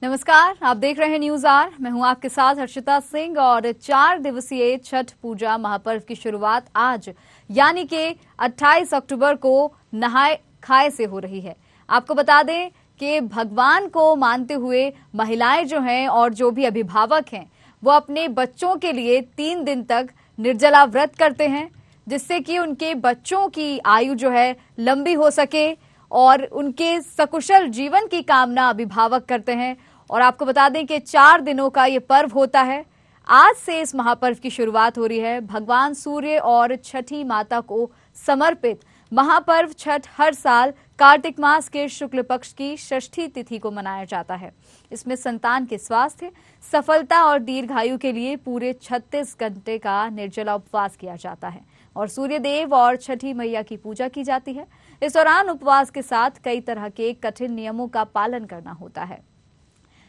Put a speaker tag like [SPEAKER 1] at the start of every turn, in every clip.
[SPEAKER 1] नमस्कार, आप देख रहे हैं न्यूज आर। मैं हूं आपके साथ हर्षिता सिंह और 4 दिवसीय छठ पूजा महापर्व की शुरुआत आज यानी कि 28 अक्टूबर को नहाय खाए से हो रही है। आपको बता दें कि भगवान को मानते हुए महिलाएं जो हैं और जो भी अभिभावक हैं वो अपने बच्चों के लिए 3 दिन तक निर्जला व्रत करते हैं, जिससे कि उनके बच्चों की आयु जो है लंबी हो सके और उनके सकुशल जीवन की कामना अभिभावक करते हैं। और आपको बता दें कि 4 दिनों का ये पर्व होता है। आज से इस महापर्व की शुरुआत हो रही है। भगवान सूर्य और छठी माता को समर्पित महापर्व छठ हर साल कार्तिक मास के शुक्ल पक्ष की षष्ठी तिथि को मनाया जाता है। इसमें संतान के स्वास्थ्य, सफलता और दीर्घायु के लिए पूरे 36 घंटे का निर्जला उपवास किया जाता है और सूर्य देव और छठी मैया की पूजा की जाती है। इस दौरान उपवास के साथ कई तरह के कठिन नियमों का पालन करना होता है।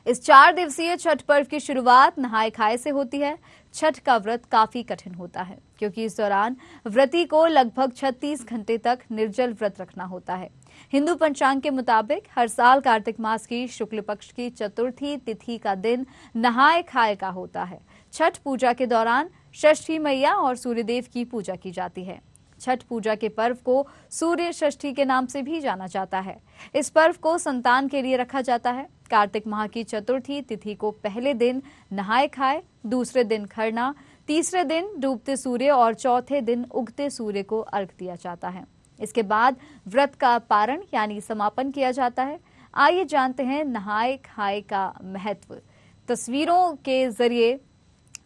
[SPEAKER 1] इस 4 दिवसीय छठ पर्व की शुरुआत नहाय खाए से होती है। छठ का व्रत काफी कठिन होता है क्योंकि इस दौरान व्रती को लगभग 36 घंटे तक निर्जल व्रत रखना होता है। हिंदू पंचांग के मुताबिक हर साल कार्तिक मास की शुक्ल पक्ष की चतुर्थी तिथि का दिन नहाय खाए का होता है। छठ पूजा के दौरान षष्ठी मैया और सूर्यदेव की पूजा की जाती है। छठ पूजा के पर्व को सूर्य षष्ठी के नाम से भी जाना जाता है। इस पर्व को संतान के लिए रखा जाता है। कार्तिक माह की चतुर्थी तिथि को पहले दिन नहाय खाए, दूसरे दिन खरना, तीसरे दिन डूबते सूर्य और चौथे दिन उगते सूर्य को अर्घ दिया जाता है। इसके बाद व्रत का पारण यानी समापन किया जाता है। आइए जानते हैं नहाय खाए का महत्व। तस्वीरों के जरिए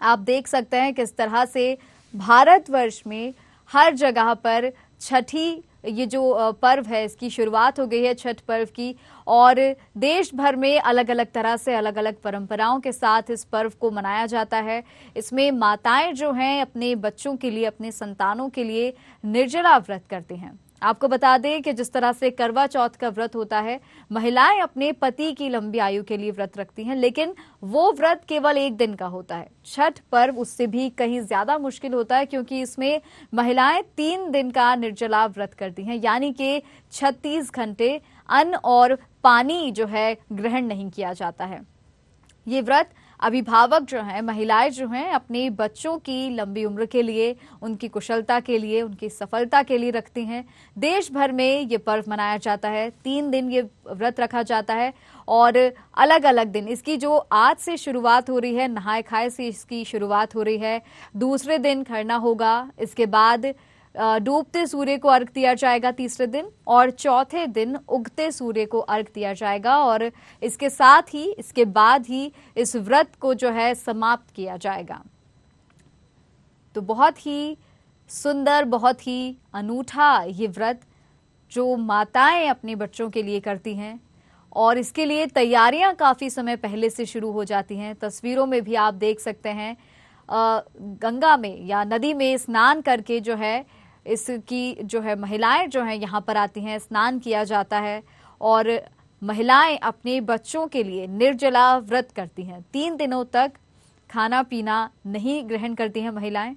[SPEAKER 1] आप देख सकते हैं किस तरह से भारतवर्ष में हर जगह पर छठी ये जो पर्व है इसकी शुरुआत हो गई है छठ पर्व की, और देश भर में अलग अलग तरह से अलग अलग परंपराओं के साथ इस पर्व को मनाया जाता है। इसमें माताएं जो हैं अपने बच्चों के लिए, अपने संतानों के लिए निर्जला व्रत करती हैं। आपको बता दें कि जिस तरह से करवा चौथ का व्रत होता है, महिलाएं अपने पति की लंबी आयु के लिए व्रत रखती हैं, लेकिन वो व्रत केवल 1 दिन का होता है। छठ पर्व उससे भी कहीं ज्यादा मुश्किल होता है क्योंकि इसमें महिलाएं 3 दिन का निर्जला व्रत करती हैं, यानी कि 36 घंटे अन्न और पानी जो है ग्रहण नहीं किया जाता है। ये व्रत अभिभावक जो हैं, महिलाएं जो हैं अपने बच्चों की लंबी उम्र के लिए, उनकी कुशलता के लिए, उनकी सफलता के लिए रखती हैं। देश भर में ये पर्व मनाया जाता है। 3 दिन ये व्रत रखा जाता है और अलग अलग दिन इसकी जो आज से शुरुआत हो रही है, नहाय खाए से इसकी शुरुआत हो रही है। दूसरे दिन खरना होगा, इसके बाद डूबते सूर्य को अर्घ दिया जाएगा तीसरे दिन, और चौथे दिन उगते सूर्य को अर्घ दिया जाएगा और इसके साथ ही इसके बाद ही इस व्रत को जो है समाप्त किया जाएगा। तो बहुत ही सुंदर, बहुत ही अनूठा ये व्रत जो माताएं अपने बच्चों के लिए करती हैं और इसके लिए तैयारियां काफी समय पहले से शुरू हो जाती हैं। तस्वीरों में भी आप देख सकते हैं गंगा में या नदी में स्नान करके जो है इसकी जो है महिलाएं जो हैं यहाँ पर आती हैं, स्नान किया जाता है और महिलाएं अपने बच्चों के लिए निर्जला व्रत करती हैं। 3 दिनों तक खाना पीना नहीं ग्रहण करती हैं महिलाएं,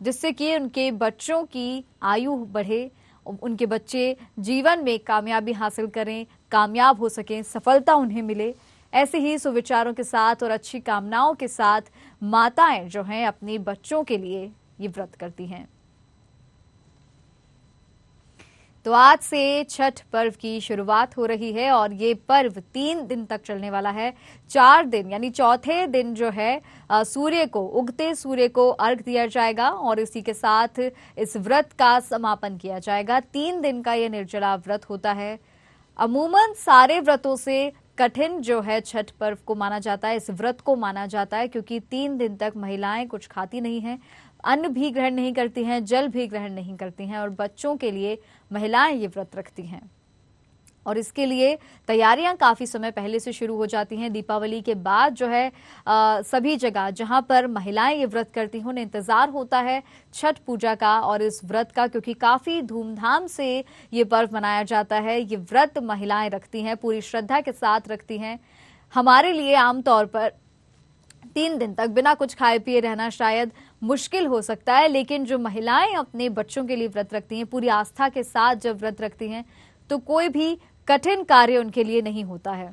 [SPEAKER 1] जिससे कि उनके बच्चों की आयु बढ़े, उनके बच्चे जीवन में कामयाबी हासिल करें, कामयाब हो सकें, सफलता उन्हें मिले। ऐसे ही सुविचारों के साथ और अच्छी कामनाओं के साथ माताएं जो हैं अपने बच्चों के लिए ये व्रत करती हैं। तो आज से छठ पर्व की शुरुआत हो रही है और ये पर्व 3 दिन तक चलने वाला है। 4 दिन यानी चौथे दिन जो है सूर्य को, उगते सूर्य को अर्घ दिया जाएगा और इसी के साथ इस व्रत का समापन किया जाएगा। 3 दिन का ये निर्जला व्रत होता है। अमूमन सारे व्रतों से कठिन जो है छठ पर्व को माना जाता है, इस व्रत को माना जाता है क्योंकि 3 दिन तक महिलाएं कुछ खाती नहीं हैं, अन्न भी ग्रहण नहीं करती हैं, जल भी ग्रहण नहीं करती हैं और बच्चों के लिए महिलाएं ये व्रत रखती हैं। और इसके लिए तैयारियां काफी समय पहले से शुरू हो जाती हैं। दीपावली के बाद जो है सभी जगह जहां पर महिलाएं ये व्रत करती हैं उन्हें इंतजार होता है छठ पूजा का और इस व्रत का, क्योंकि काफी धूमधाम से ये पर्व मनाया जाता है। ये व्रत महिलाएं रखती हैं, पूरी श्रद्धा के साथ रखती हैं। हमारे लिए आमतौर पर 3 दिन तक बिना कुछ खाए पिए रहना शायद मुश्किल हो सकता है, लेकिन जो महिलाएं अपने बच्चों के लिए व्रत रखती हैं, पूरी आस्था के साथ जब व्रत रखती हैं, तो कोई भी कठिन कार्य उनके लिए नहीं होता है।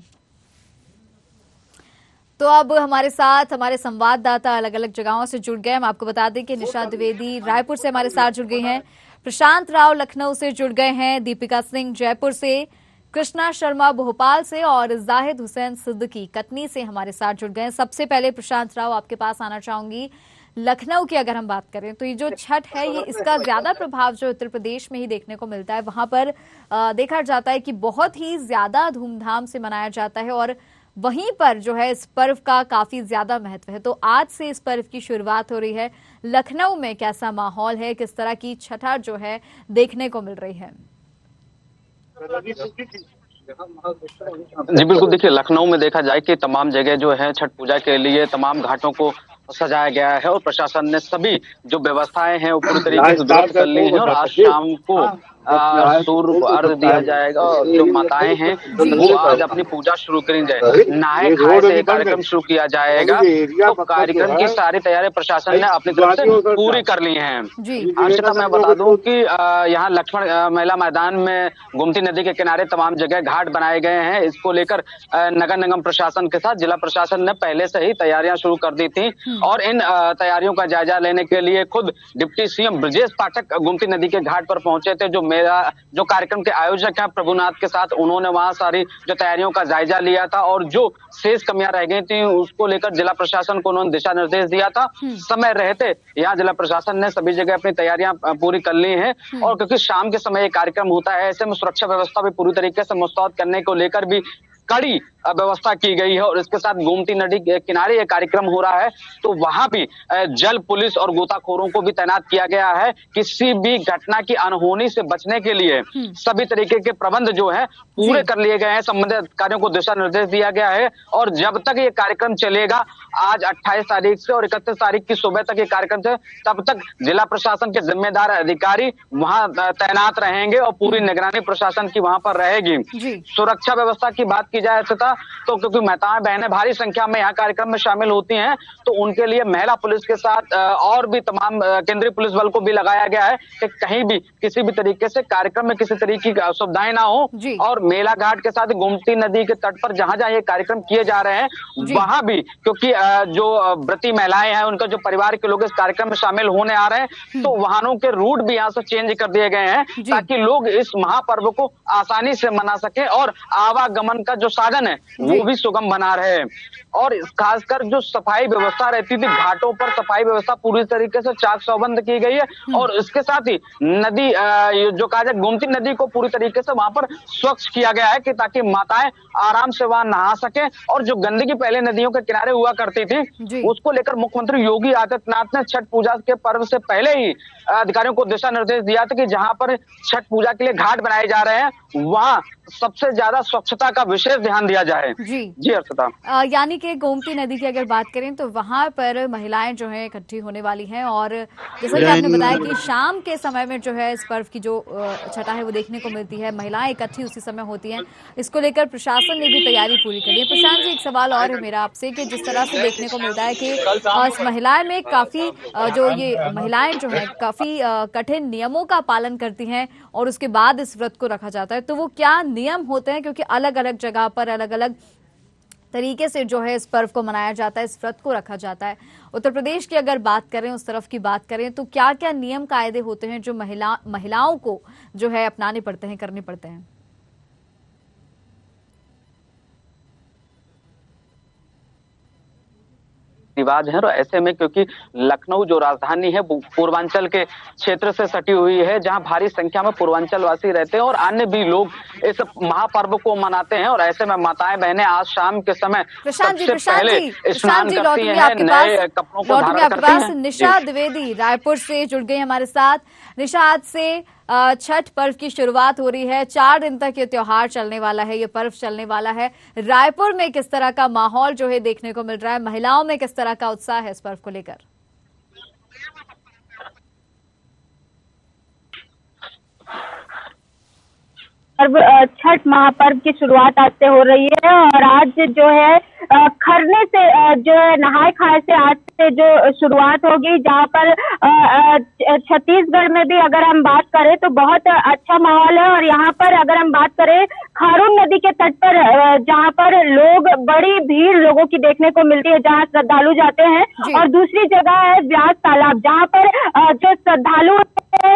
[SPEAKER 1] तो अब हमारे साथ हमारे संवाददाता अलग अलग जगहों से जुड़ गए। हम आपको बता दें कि निशा द्विवेदी रायपुर से हमारे साथ जुड़ गई हैं, प्रशांत राव लखनऊ से जुड़ गए हैं, दीपिका सिंह जयपुर से, कृष्णा शर्मा भोपाल से और जाहिद हुसैन सिद्दीकी कटनी से हमारे साथ जुड़ गए हैं। सबसे पहले प्रशांत राव आपके पास आना चाहूंगी। लखनऊ की अगर हम बात करें तो ये जो छठ है ये इसका ज्यादा प्रभाव जो उत्तर प्रदेश में ही देखने को मिलता है। वहां पर देखा जाता है कि बहुत ही ज्यादा धूमधाम से मनाया जाता है और वहीं पर जो है इस पर्व का काफी ज्यादा महत्व है। तो आज से इस पर्व की शुरुआत हो रही है। लखनऊ में कैसा माहौल है, किस तरह की छठा जो है देखने को मिल रही है?
[SPEAKER 2] जी बिल्कुल, देखिए लखनऊ में देखा जाए कि तमाम जगह जो है छठ पूजा के लिए तमाम घाटों को सजाया गया है और प्रशासन ने सभी जो व्यवस्थाएं हैं वो पूरी तरीके से दुरुस्त कर ली हैं और आज शाम को सूर्य को अर्घ दिया जाएगा और जो माताएं हैं वो आज अपनी पूजा शुरू करेंगे। नहाए खाए से कार्यक्रम शुरू किया जाएगा। तो कार्यक्रम की सारी तैयारी प्रशासन ने अपनी तरफ से पूरी कर ली हैं। अर्चना, मैं बता दूं कि यहाँ लक्ष्मण मेला मैदान में गोमती नदी के किनारे तमाम जगह घाट बनाए गए हैं। इसको लेकर नगर निगम प्रशासन के साथ जिला प्रशासन ने पहले से ही तैयारियां शुरू कर दी थी और इन तैयारियों का जायजा लेने के लिए खुद डिप्टी सीएम ब्रजेश पाठक गोमती नदी के घाट पर पहुंचे थे। जो कार्यक्रम के आयोजक हैं प्रभुनाथ के साथ, उन्होंने वहां सारी जो तैयारियों का जायजा लिया था और जो शेष कमियां रह गई थी उसको लेकर जिला प्रशासन को उन्होंने दिशा निर्देश दिया था। समय रहते यहाँ जिला प्रशासन ने सभी जगह अपनी तैयारियां पूरी कर ली हैं और क्योंकि शाम के समय ये कार्यक्रम होता है, ऐसे में सुरक्षा व्यवस्था भी पूरी तरीके से मुस्तैद करने को लेकर भी कड़ी व्यवस्था की गई है और इसके साथ गोमती नदी के किनारे ये कार्यक्रम हो रहा है तो वहां भी जल पुलिस और गोताखोरों को भी तैनात किया गया है। किसी भी घटना की अनहोनी से बचने के लिए सभी तरीके के प्रबंध जो है पूरे कर लिए गए हैं। संबंधित अधिकारियों को दिशा निर्देश दिया गया है और जब तक ये कार्यक्रम चलेगा, आज 28 तारीख से और 31 तारीख की सुबह तक ये कार्यक्रम से, तब तक जिला प्रशासन के जिम्मेदार अधिकारी वहां तैनात रहेंगे और पूरी निगरानी प्रशासन की वहां पर रहेगी। सुरक्षा व्यवस्था की बात की जाए तो क्योंकि माताएं बहनें भारी संख्या में यहाँ कार्यक्रम में शामिल होती हैं तो उनके लिए महिला पुलिस के साथ और भी तमाम केंद्रीय पुलिस बल को भी लगाया गया है कि कहीं भी किसी भी तरीके से कार्यक्रम में किसी तरीके की असुविधाएं ना हो। और मेला घाट के साथ गोमती नदी के तट पर जहां जहां ये कार्यक्रम किए जा रहे हैं वहां भी क्योंकि जो व्रती महिलाएं हैं उनका जो परिवार के लोग इस कार्यक्रम में शामिल होने आ रहे हैं तो वाहनों के रूट भी यहाँ से चेंज कर दिए गए हैं ताकि लोग इस महापर्व को आसानी से मना सके और आवागमन का जो साधन है वो भी सुगम बना रहे। और खासकर जो सफाई व्यवस्था रहती थी घाटों पर, सफाई व्यवस्था पूरी तरीके से चाक चौबंद की गई है और इसके साथ ही नदी जो कहा जाए गोमती नदी को पूरी तरीके से वहां पर स्वच्छ किया गया है कि ताकि माताएं आराम से वहां नहा सके। और जो गंदगी पहले नदियों के किनारे हुआ करती थी उसको लेकर मुख्यमंत्री योगी आदित्यनाथ ने छठ पूजा के पर्व से पहले ही अधिकारियों को दिशा निर्देश दिया था कि जहां पर छठ पूजा के लिए घाट बनाए जा रहे हैं वहां सबसे ज्यादा स्वच्छता का विशेष ध्यान दिया जाए। जी अर्षिता,
[SPEAKER 1] यानी कि गोमती नदी की अगर बात करें तो वहां पर महिलाएं जो है इकट्ठी होने वाली हैं और जैसा कि आपने बताया कि शाम के समय में जो है इस पर्व की जो छठा है वो देखने को मिलती है, महिलाएं इकट्ठी उसी समय होती हैं। इसको लेकर प्रशासन ने भी तैयारी पूरी कर ली है। प्रशांत जी, एक सवाल और है मेरा आपसे कि जिस तरह से देखने को मिलता है कि इस महिलाएं में काफी जो ये महिलाएं जो है काफी कठिन नियमों का पालन करती हैं और उसके बाद इस व्रत को रखा जाता है, तो वो क्या नियम होते हैं? क्योंकि अलग अलग जगह पर अलग अलग तरीके से जो है इस पर्व को मनाया जाता है, इस व्रत को रखा जाता है। उत्तर प्रदेश की अगर बात करें, उस तरफ की बात करें तो क्या क्या नियम कायदे होते हैं जो महिलाओं को जो है अपनाने पड़ते हैं, करने पड़ते हैं?
[SPEAKER 2] रिवाज है और ऐसे में क्योंकि लखनऊ जो राजधानी है पूर्वांचल के क्षेत्र से सटी हुई है जहां भारी संख्या में पूर्वांचल वासी रहते हैं और अन्य भी लोग इस महापर्व को मनाते हैं और ऐसे में माताएं बहनें आज शाम के समय सबसे पहले स्नान करती हैं, नए कपड़ों को धारण करती हैं।
[SPEAKER 1] निशा द्विवेदी रायपुर से जुड़ गई हमारे साथ। निशा, आज से छठ पर्व की शुरुआत हो रही है, 4 दिन तक ये त्योहार चलने वाला है, ये पर्व चलने वाला है। रायपुर में किस तरह का माहौल जो है देखने को मिल रहा है, महिलाओं में किस तरह का उत्साह है इस पर्व को लेकर?
[SPEAKER 3] छठ महापर्व की शुरुआत आज से हो रही है और आज जो है खरने से जो है नहाए खाए से आज से जो शुरुआत होगी, जहाँ पर छत्तीसगढ़ में भी अगर हम बात करें तो बहुत अच्छा माहौल है। और यहाँ पर अगर हम बात करें खारून नदी के तट पर, जहाँ पर लोग बड़ी भीड़ लोगों की देखने को मिलती है, जहाँ श्रद्धालु जाते हैं। और दूसरी जगह है व्यास तालाब, जहाँ पर जो श्रद्धालु है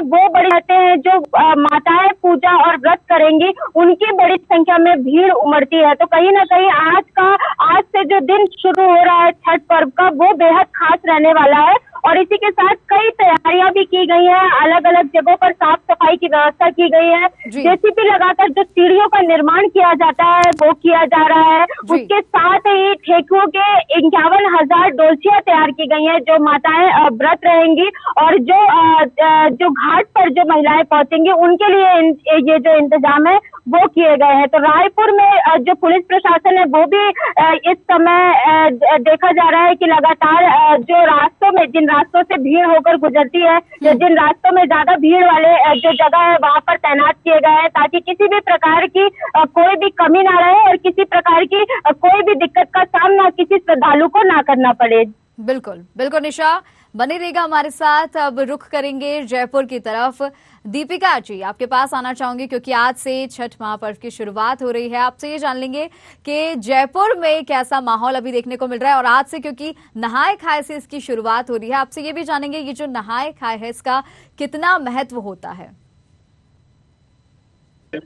[SPEAKER 3] वो बड़े रहते हैं, जो माताएं पूजा और व्रत करेंगी उनकी बड़ी संख्या में भीड़ उमड़ती है। तो कहीं ना कहीं आज से जो दिन शुरू हो रहा है छठ पर्व का, वो बेहद खास रहने वाला है। और इसी के साथ कई तैयारियां भी की गई हैं, अलग अलग जगहों पर साफ सफाई की व्यवस्था की गई है। जेसीबी लगाकर जो सीढ़ियों का निर्माण किया जाता है वो किया जा रहा है। उसके साथ ही ठेकुओं के 51,000 डोलचियां तैयार की गई हैं, जो माताएं व्रत रहेंगी। और जो घाट पर जो महिलाएं पहुंचेंगी उनके लिए ये जो इंतजाम है वो किए गए हैं। तो रायपुर में जो पुलिस प्रशासन है वो भी इस समय देखा जा रहा है कि लगातार जो रास्तों में, जिन रास्तों से भीड़ होकर गुजरती है या जिन रास्तों में ज्यादा भीड़ वाले जो जगह है वहां पर तैनात किए गए हैं, ताकि किसी भी प्रकार की कोई भी कमी ना रहे और किसी प्रकार की कोई भी दिक्कत का सामना किसी श्रद्धालु को ना करना पड़े।
[SPEAKER 1] बिल्कुल बिल्कुल निशा, बने रहेगा हमारे साथ। अब रुख करेंगे जयपुर की तरफ। दीपिका जी, आपके पास आना चाहूंगी क्योंकि आज से छठ महापर्व की शुरुआत हो रही है। आपसे ये जान लेंगे कि जयपुर में कैसा माहौल अभी देखने को मिल रहा है, और आज से क्योंकि नहाए खाए से इसकी शुरुआत हो रही है, आपसे ये भी जानेंगे ये जो नहाए खाए है इसका कितना महत्व होता है।
[SPEAKER 4] जी,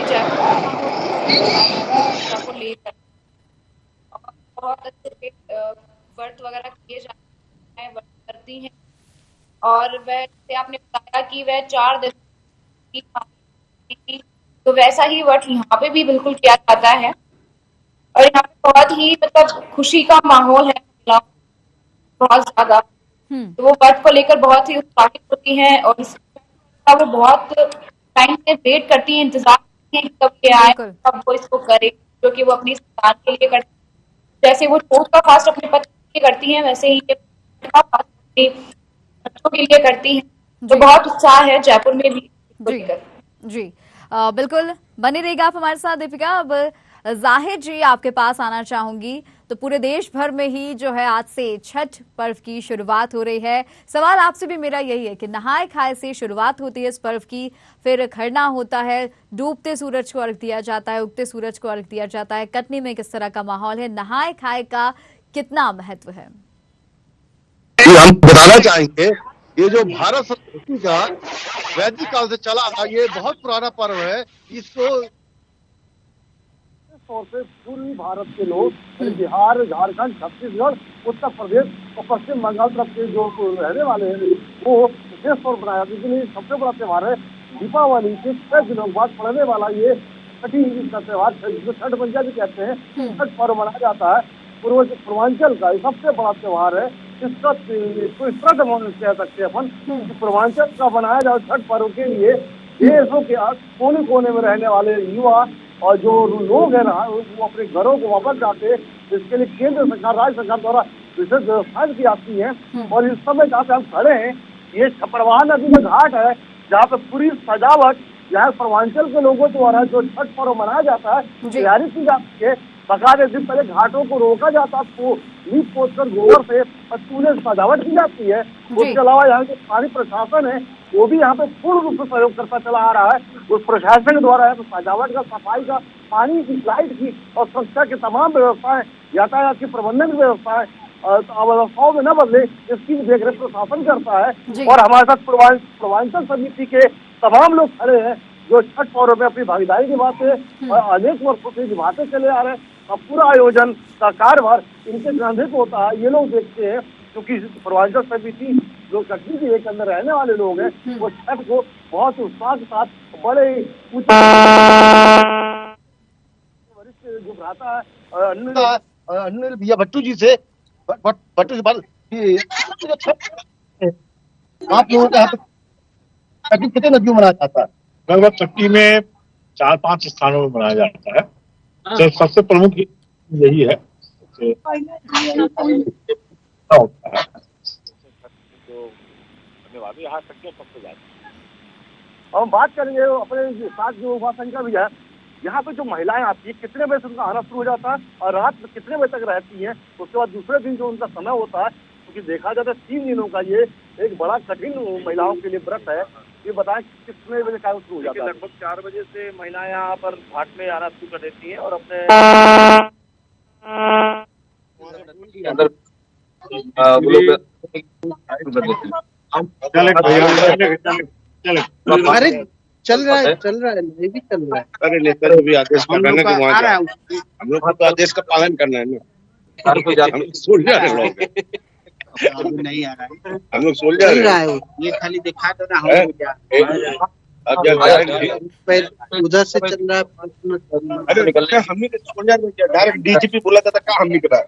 [SPEAKER 4] जयपुर लेकर बहुत अच्छे व्रत वगैरह किए जाते हैं, व्रत करती हैं। और वैसे आपने बताया कि वह 4 दिन की, तो वैसा ही व्रत यहाँ पे भी बिल्कुल किया जाता है। और यहाँ पे बहुत ही मतलब खुशी का माहौल है, बहुत ज्यादा। तो वो व्रत को लेकर बहुत ही उत्साहित होती हैं और वो बहुत टाइम से वेट करती हैं, इंतजार करती हैं कि कब ये आए, कब वो इसको करे, क्योंकि वो अपनी संतान के लिए करती है। जैसे वो चौथ का फास्ट अपने पति के लिए करती हैं, वैसे ही ये बच्चों के लिए करती हैं। तो बहुत उत्साह है जयपुर में भी।
[SPEAKER 1] जी बिल्कुल, बनी रहेगा आप हमारे साथ दीपिका। अब जाहिर जी, आपके पास आना चाहूंगी। तो पूरे देश भर में ही जो है आज से छठ पर्व की शुरुआत हो रही है। सवाल आपसे भी मेरा यही है कि नहाए खाए से शुरुआत होती है इस पर्व की, फिर खरना होता है, डूबते सूरज को अर्घ दिया जाता है, उगते सूरज को अर्घ दिया जाता है। कटनी में किस तरह का माहौल है, नहाए खाए का कितना महत्व है?
[SPEAKER 5] हम बताना चाहेंगे, ये जो भारत संस्कृति का वैदिक काल से चला था, ये बहुत पुराना पर्व है। इसको तौर से पूर्वी भारत के लोग, बिहार, झारखंड, छत्तीसगढ़, उत्तर प्रदेश और पश्चिम बंगाल तरफ के जो रहने वाले हैं वो विशेष तौर बनाया। लेकिन सबसे बड़ा त्योहार है दीपावली के 6 दिनों बाद पड़ने वाला ये छठी का त्योहार, जो छठ पंजा भी कहते हैं, छठ पर्व मनाया जाता है। पूर्वांचल का ये सबसे बड़ा त्योहार है। इसका तो इस तरह कह सकते हैं अपन, पूर्वांचल का बनाया जाए छठ पर्व के लिए देशों के कोने कोने में रहने वाले युवा और जो लोग हैं ना, वो अपने घरों को वापस जाते हैं। इसके लिए केंद्र सरकार, राज्य सरकार द्वारा विशेष व्यवस्थाएं की जाती है। और इस समय जहाँ पे हम खड़े हैं, ये छपरवाह नदी का घाट है, जहाँ पे पूरी सजावट यहाँ पूर्वांचल के लोगों द्वारा जो छठ पर्व मनाया जाता है, तैयारी की जाती है। बकायदे दिन पहले घाटों को रोका जाता है, लीप पोत कर गोबर से चूल्हे सजावट की जाती है। उसके अलावा यहाँ के स्थानीय प्रशासन है वो भी यहाँ पे पूर्ण रूप से सहयोग करता चला आ रहा है। उस प्रशासन के द्वारा सजावट का, सफाई का, पानी की, लाइट की और सुरक्षा की तमाम व्यवस्थाएं, यातायात की प्रबंधन की व्यवस्थाएं अवस्थाओं में न बदले, इसकी देखरेख प्रशासन करता है। और हमारे साथ पूर्वांचल समिति के तमाम लोग खड़े हैं जो छठ पर्व में अपनी भागीदारी निभाते हैं और अनेक वर्षों से निभाते चले आ रहे हैं। अब पूरा आयोजन का कार्यभार इनके ग्रंथित होता है, ये लोग देखते हैं। क्योंकि पूर्वांचल समिति जो कटनी के एक अंदर रहने वाले लोग हैं, वो छठ को बहुत उत्साह के साथ बड़े ऊंचे वरिष्ठ जो भ्राता है अनिल भैया भट्टू जी से भट्टू जी आप लोगों का कितने नदियों मनाया जाता है?
[SPEAKER 6] लगभग छठी में 4-5 स्थानों में मनाया जाता है। सबसे प्रमुख यही है।
[SPEAKER 5] हम बात करेंगे अपने साथ जो उमा संख्या भी है, यहाँ पे जो महिलाएं आती है कितने बजे से उनका आना शुरू हो जाता है और रात में कितने बजे तक रहती हैं, उसके बाद दूसरे दिन जो उनका समय होता है, क्योंकि देखा जाता है 3 दिनों का ये एक बड़ा कठिन महिलाओं के लिए व्रत है। ये बताएं कितने बजे कार्य शुरू हो जाता है?
[SPEAKER 7] लगभग 4 बजे से महिलाएं यहाँ पर घाट में आना शुरू कर देती हैं और अपने अंदर
[SPEAKER 8] अरे चल रहा है नहीं भी चल रहा है।
[SPEAKER 7] अरे नेता भी आदेश कर रहे हैं कि वहाँ हम लोग तो आदेश का पालन करना है ना। सोल्जर है लोग,
[SPEAKER 8] नहीं आ रहा है,
[SPEAKER 7] हम लोग सोल्जर
[SPEAKER 8] चल रहा है। ये खाली दिखा दो ना, हो गया उधर से चल रहा है।
[SPEAKER 7] अरे हमने तो सोल्जर में किया, डायरेक्ट डीजीपी बोला था क्या हमने करा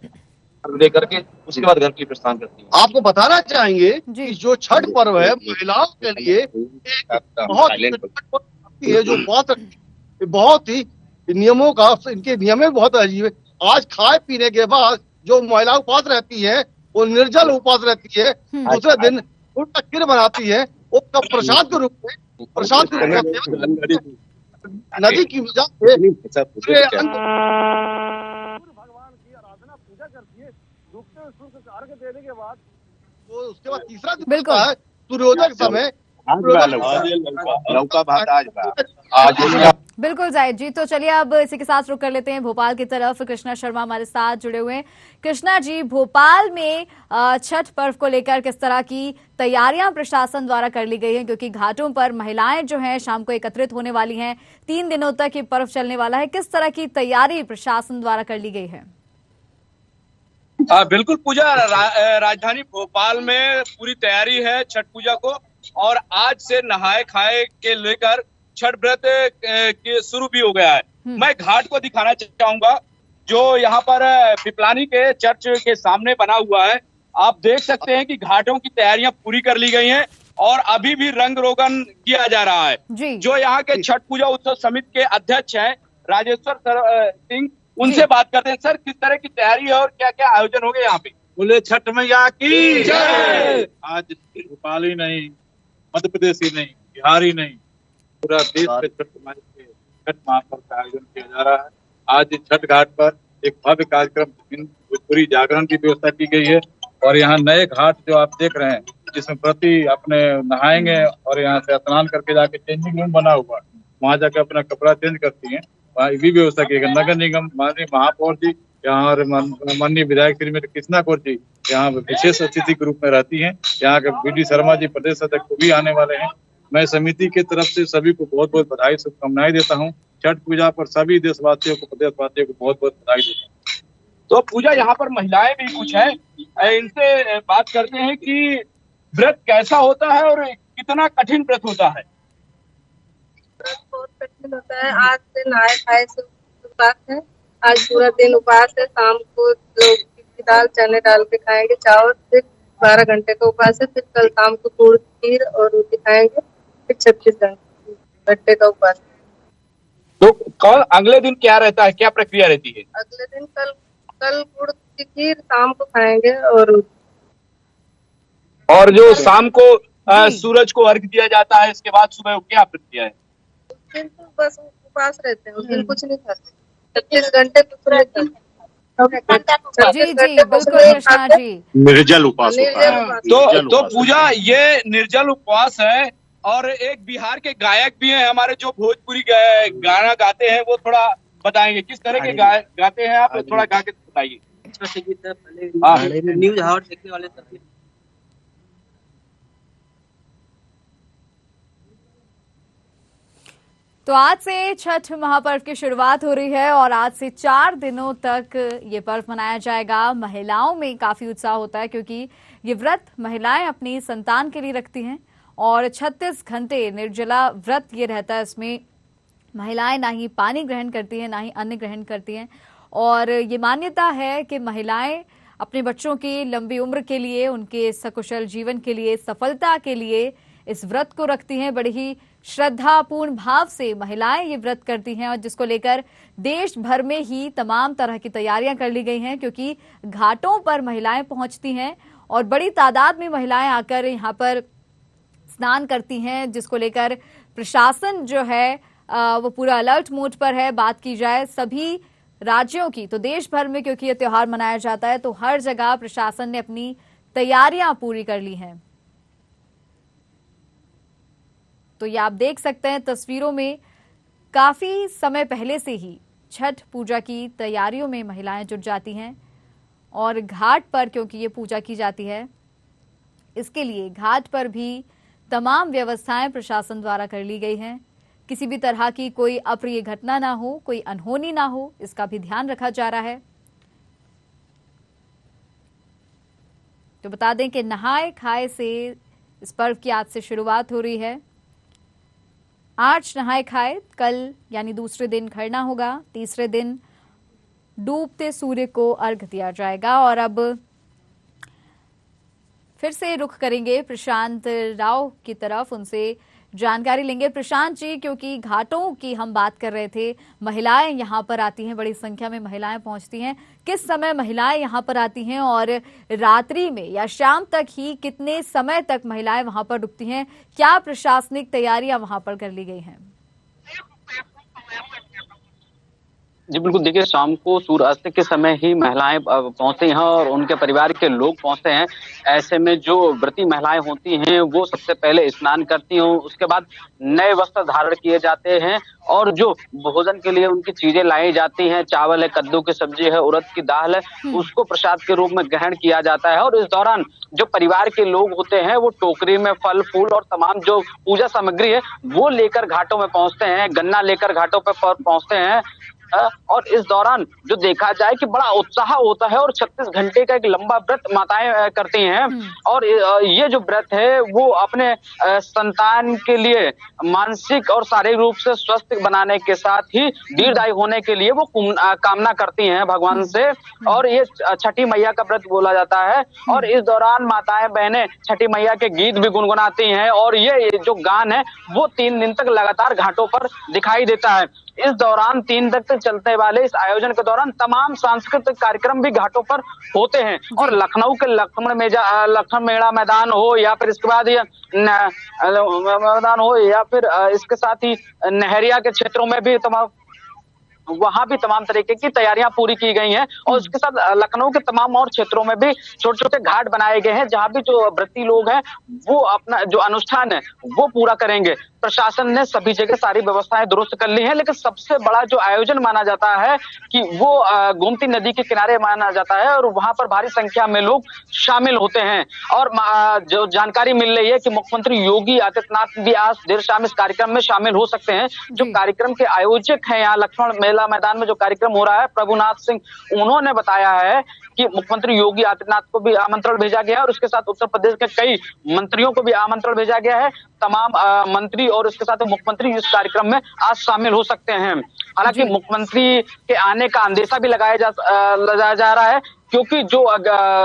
[SPEAKER 7] लेकर के उसके बाद घर की प्रस्थान करती है।
[SPEAKER 9] आपको बताना चाहेंगे कि जो छठ पर्व है महिलाओं के लिए बहुत है, जो बहुत ही नियमों का, इनके नियम में बहुत अजीब है। आज खाए पीने के बाद जो महिला उपवास रहती है वो निर्जल उपवास रहती है। दूसरे दिन उल्टा खीर बनाती है, वो प्रसाद के रूप में नदी की वजह से
[SPEAKER 5] भगवान की आराधना पूजा करती है। डूबते सूर्य को अर्घ्य देने के बाद वो उसके बाद तीसरा दिन
[SPEAKER 1] बिल्कुल
[SPEAKER 5] होता है सूर्योदय के समय।
[SPEAKER 7] लौका भात आज
[SPEAKER 1] बिल्कुल जाहिद जी, तो चलिए अब इसी के साथ रुक कर लेते हैं भोपाल की तरफ। कृष्णा शर्मा हमारे साथ जुड़े हुए हैं। कृष्णा जी, भोपाल में छठ पर्व को लेकर किस तरह की तैयारियां प्रशासन द्वारा कर ली गई हैं, क्योंकि घाटों पर महिलाएं जो हैं शाम को एकत्रित होने वाली हैं, 3 दिनों तक ये पर्व चलने वाला है। किस तरह की तैयारी प्रशासन द्वारा कर ली गई है?
[SPEAKER 10] बिल्कुल पूजा, राजधानी भोपाल में पूरी तैयारी है छठ पूजा को, और आज से नहाए खाए के लेकर छठ व्रत के शुरू भी हो गया है। मैं घाट को दिखाना चाहूंगा जो यहाँ पर पिपलानी के चर्च के सामने बना हुआ है। आप देख सकते हैं कि घाटों की तैयारियां पूरी कर ली गई हैं और अभी भी रंग रोगन किया जा रहा है। जो यहाँ के छठ पूजा उत्सव समिति के अध्यक्ष हैं राजेश्वर सिंह, उनसे बात करते हैं। सर, किस तरह की तैयारी है और क्या क्या आयोजन हो गए यहाँ पे?
[SPEAKER 6] बोले छठ मैया की जय। आज भोपाल ही नहीं, मध्य प्रदेश ही नहीं, बिहार ही नहीं, पूरा देश में छठ महापर्व का आयोजन किया जा रहा है। आज छठ घाट पर एक भव्य कार्यक्रम पूरी जागरण की व्यवस्था की गई है और यहाँ नए घाट जो आप देख रहे हैं जिसमें प्रति अपने नहाएंगे और यहाँ से स्नान करके जाके चेंजिंग रूम बना हुआ है, वहाँ जाकर अपना कपड़ा चेंज करती हैं। वहाँ भी व्यवस्था की गई। नगर निगम माननीय महापौर जी यहाँ और माननीय विधायक श्रीमती कृष्णा कौर जी यहाँ विशेष अतिथि के रूप में रहती हैं। यहाँ के बीडी शर्मा जी प्रदेश अध्यक्ष भी आने वाले हैं। मैं समिति की तरफ से सभी को बहुत बहुत बधाई शुभकामनाएं देता हूँ। छठ पूजा पर सभी देशवासियों को, प्रदेशवासियों को बहुत बहुत बधाई देता हूँ।
[SPEAKER 10] तो पूजा यहाँ पर महिलाएं भी कुछ हैं, इनसे बात करते हैं कि व्रत कैसा होता है और कितना कठिन व्रत होता है।
[SPEAKER 11] बहुत कठिन होता है। आज से नहाए खाए से उपवास है। आज पूरा दिन उपवास है। शाम को लोग दाल चने डाल के खाएंगे, चावल। फिर 12 घंटे का उपवास है। फिर कल शाम को गुड़ खीर और रोटी खाएंगे। फिर 36 घंटे का उपवास।
[SPEAKER 10] तो कल अगले दिन क्या रहता है, क्या प्रक्रिया रहती है?
[SPEAKER 11] अगले दिन कल गुड़ की खीर शाम को खाएंगे
[SPEAKER 10] और जो शाम को सूरज को अर्घ दिया जाता है, इसके बाद सुबह क्या प्रक्रिया है?
[SPEAKER 11] दिन तो बस उपवास रहते हैं, उस दिन कुछ नहीं खाते। 36 घंटे कुछ नहीं खाते।
[SPEAKER 1] जी बिल्कुल कृष्णा जी,
[SPEAKER 7] निर्जल उपवास होता है।
[SPEAKER 10] तो पूजा ये निर्जल उपवास है। और एक बिहार के गायक भी हैं हमारे जो भोजपुरी गाना गाते हैं, वो थोड़ा बताएंगे किस तरह के गाते हैं आप, थोड़ा गा के बताइए।
[SPEAKER 8] न्यूज हाउस देखने वाले सब
[SPEAKER 1] तो आज से छठ महापर्व की शुरुआत हो रही है और आज से 4 दिनों तक ये पर्व मनाया जाएगा। महिलाओं में काफी उत्साह होता है क्योंकि ये व्रत महिलाएं अपनी संतान के लिए रखती हैं और 36 घंटे निर्जला व्रत ये रहता है। इसमें महिलाएं ना ही पानी ग्रहण करती हैं, ना ही अन्न ग्रहण करती हैं और ये मान्यता है कि महिलाएं अपने बच्चों की लंबी उम्र के लिए, उनके सकुशल जीवन के लिए, सफलता के लिए इस व्रत को रखती हैं। बड़ी ही श्रद्धापूर्ण भाव से महिलाएं ये व्रत करती हैं और जिसको लेकर देश भर में ही तमाम तरह की तैयारियां कर ली गई हैं क्योंकि घाटों पर महिलाएं पहुंचती हैं और बड़ी तादाद में महिलाएं आकर यहां पर स्नान करती हैं, जिसको लेकर प्रशासन जो है वो पूरा अलर्ट मोड पर है। बात की जाए सभी राज्यों की तो देश भर में क्योंकि ये त्योहार मनाया जाता है तो हर जगह प्रशासन ने अपनी तैयारियां पूरी कर ली हैं। तो ये आप देख सकते हैं तस्वीरों में, काफी समय पहले से ही छठ पूजा की तैयारियों में महिलाएं जुट जाती हैं और घाट पर क्योंकि ये पूजा की जाती है इसके लिए घाट पर भी तमाम व्यवस्थाएं प्रशासन द्वारा कर ली गई हैं। किसी भी तरह की कोई अप्रिय घटना ना हो, कोई अनहोनी ना हो, इसका भी ध्यान रखा जा रहा है। तो बता दें कि नहाए खाए से इस पर्व की आज से शुरुआत हो रही है। आज नहाए खाए, कल यानी दूसरे दिन खरना होगा, तीसरे दिन डूबते सूर्य को अर्घ दिया जाएगा। और अब फिर से रुख करेंगे प्रशांत राव की तरफ, उनसे जानकारी लेंगे। प्रशांत जी, क्योंकि घाटों की हम बात कर रहे थे, महिलाएं यहाँ पर आती हैं, बड़ी संख्या में महिलाएं पहुंचती हैं। किस समय महिलाएं यहाँ पर आती हैं और रात्रि में या शाम तक ही कितने समय तक महिलाएं वहां पर रुकती हैं? क्या प्रशासनिक तैयारियां वहां पर कर ली गई हैं?
[SPEAKER 2] जी बिल्कुल, देखिए शाम को सूर्यास्त के समय ही महिलाएं पहुंचती हैं और उनके परिवार के लोग पहुंचते हैं। ऐसे में जो व्रती महिलाएं होती हैं वो सबसे पहले स्नान करती हैं, उसके बाद नए वस्त्र धारण किए जाते हैं और जो भोजन के लिए उनकी चीजें लाई जाती हैं, चावल है, कद्दू की सब्जी है, उड़द की दाल है, उसको प्रसाद के रूप में ग्रहण किया जाता है। और इस दौरान जो परिवार के लोग होते हैं वो टोकरी में फल फूल और तमाम जो पूजा सामग्री है वो लेकर घाटों में पहुंचते हैं, गन्ना लेकर घाटों पर पहुंचते हैं। और इस दौरान जो देखा जाए कि बड़ा उत्साह होता है और 36 घंटे का एक लंबा व्रत माताएं करती हैं। और ये जो व्रत है वो अपने संतान के लिए मानसिक और शारीरिक रूप से स्वस्थ बनाने के साथ ही दीर्घायु होने के लिए वो कामना करती हैं भगवान से। और ये छठी मैया का व्रत बोला जाता है। और इस दौरान माताएं बहनें छठी मैया के गीत भी गुनगुनाती हैं और ये जो गान है वो 3 दिन तक लगातार घाटों पर दिखाई देता है। इस दौरान 3 दिन तक चलते वाले इस आयोजन के दौरान तमाम सांस्कृतिक कार्यक्रम भी घाटों पर होते हैं। और लखनऊ के लक्ष्मण मेला मैदान हो या फिर इसके बाद ये मैदान हो या फिर इसके साथ ही नहरिया के क्षेत्रों में भी वहां भी तमाम तरीके की तैयारियां पूरी की गई हैं। और उसके साथ लखनऊ के तमाम और क्षेत्रों में भी छोटे छोटे घाट बनाए गए हैं जहां भी जो व्रती लोग हैं वो अपना जो अनुष्ठान है वो पूरा करेंगे। प्रशासन ने सभी जगह सारी व्यवस्थाएं दुरुस्त कर ली हैं, लेकिन सबसे बड़ा जो आयोजन माना जाता है कि वो गोमती नदी के किनारे माना जाता है और वहां पर भारी संख्या में लोग शामिल होते हैं। और जो जानकारी मिल रही है कि मुख्यमंत्री योगी आदित्यनाथ भी आज देर शाम इस कार्यक्रम में शामिल हो सकते हैं। जो कार्यक्रम के आयोजक हैं यहाँ लक्ष्मण मेला मैदान में जो कार्यक्रम हो रहा है, प्रभुनाथ सिंह, उन्होंने बताया है कि मुख्यमंत्री योगी आदित्यनाथ को भी आमंत्रण भेजा गया है और उसके साथ उत्तर प्रदेश के कई मंत्रियों को भी आमंत्रण भेजा गया है। तमाम मंत्री और इसके साथ मुख्यमंत्री इस कार्यक्रम में आज शामिल हो सकते हैं। हालांकि मुख्यमंत्री के आने का अंदेशा भी लगाया जा रहा है क्योंकि जो